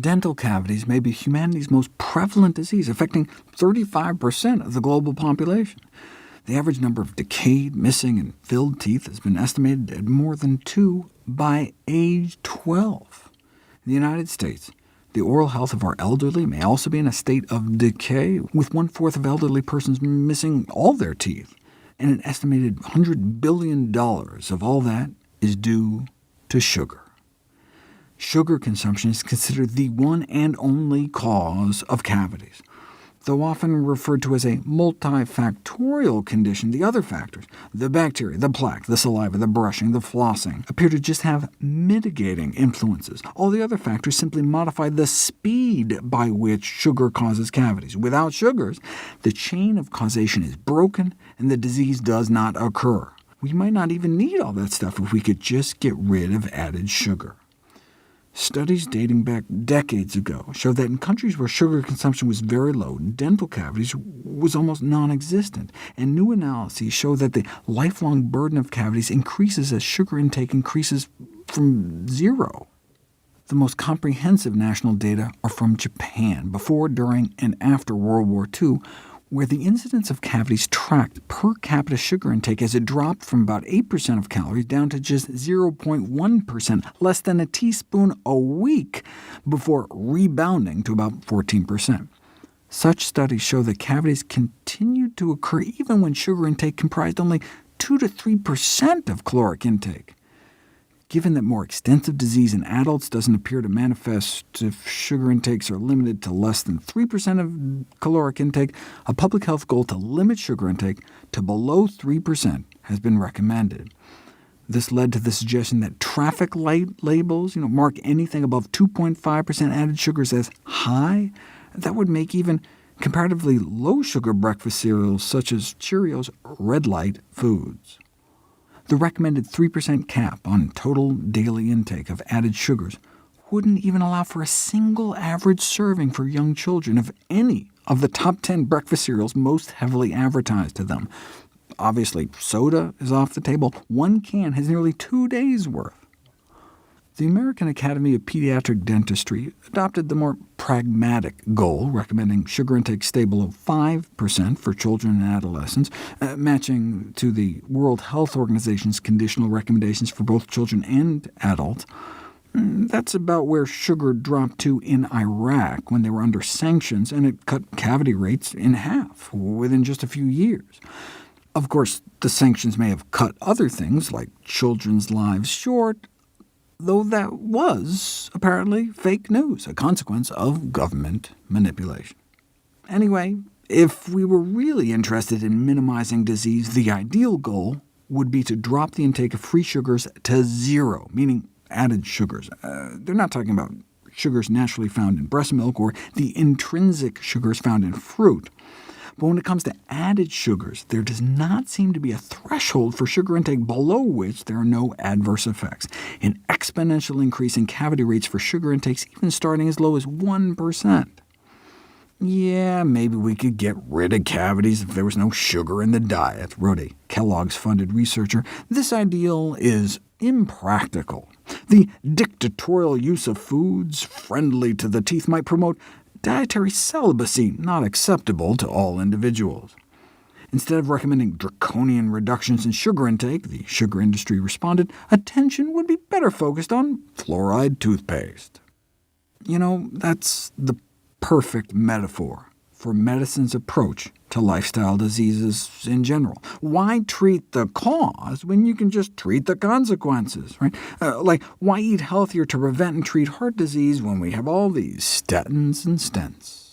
Dental cavities may be humanity's most prevalent disease, affecting 35% of the global population. The average number of decayed, missing, and filled teeth has been estimated at more than 2 by age 12. In the United States, the oral health of our elderly may also be in a state of decay, with 1/4 of elderly persons missing all their teeth, and an estimated $100 billion of all that is due to sugar. Sugar consumption is considered the one and only cause of cavities. Though often referred to as a multifactorial condition, the other factors— the bacteria, the plaque, the saliva, the brushing, the flossing— appear to just have mitigating influences. All the other factors simply modify the speed by which sugar causes cavities. Without sugars, the chain of causation is broken, and the disease does not occur. We might not even need all that stuff if we could just get rid of added sugar. Studies dating back decades ago show that in countries where sugar consumption was very low, dental cavities was almost non-existent, and new analyses show that the lifelong burden of cavities increases as sugar intake increases from zero. The most comprehensive national data are from Japan, before, during, and after World War II, where the incidence of cavities tracked per capita sugar intake as it dropped from about 8% of calories down to just 0.1%, less than a teaspoon a week, before rebounding to about 14%. Such studies show that cavities continued to occur even when sugar intake comprised only 2 to 3% of caloric intake. Given that more extensive disease in adults doesn't appear to manifest if sugar intakes are limited to less than 3% of caloric intake, a public health goal to limit sugar intake to below 3% has been recommended. This led to the suggestion that traffic light labels mark anything above 2.5% added sugars as high. That would make even comparatively low-sugar breakfast cereals such as Cheerios red light foods. The recommended 3% cap on total daily intake of added sugars wouldn't even allow for a single average serving for young children of any of the top 10 breakfast cereals most heavily advertised to them. Obviously, soda is off the table. One can has nearly 2 days' worth. The American Academy of Pediatric Dentistry adopted the more pragmatic goal, recommending sugar intake stay below 5% for children and adolescents, matching to the World Health Organization's conditional recommendations for both children and adults. That's about where sugar dropped to in Iraq when they were under sanctions, and it cut cavity rates in half within just a few years. Of course, the sanctions may have cut other things, like children's lives, short, though that was apparently fake news, a consequence of government manipulation. Anyway, if we were really interested in minimizing disease, the ideal goal would be to drop the intake of free sugars to zero, meaning added sugars. They're not talking about sugars naturally found in breast milk or the intrinsic sugars found in fruit. But when it comes to added sugars, there does not seem to be a threshold for sugar intake below which there are no adverse effects. An exponential increase in cavity rates for sugar intakes, even starting as low as 1%. Yeah, maybe we could get rid of cavities if there was no sugar in the diet, wrote a Kellogg's-funded researcher. This ideal is impractical. The dictatorial use of foods friendly to the teeth might promote dietary celibacy, not acceptable to all individuals. Instead of recommending draconian reductions in sugar intake, the sugar industry responded, attention would be better focused on fluoride toothpaste. That's the perfect metaphor for medicine's approach to lifestyle diseases in general. Why treat the cause when you can just treat the consequences, right? Like, why eat healthier to prevent and treat heart disease when we have all these statins and stents?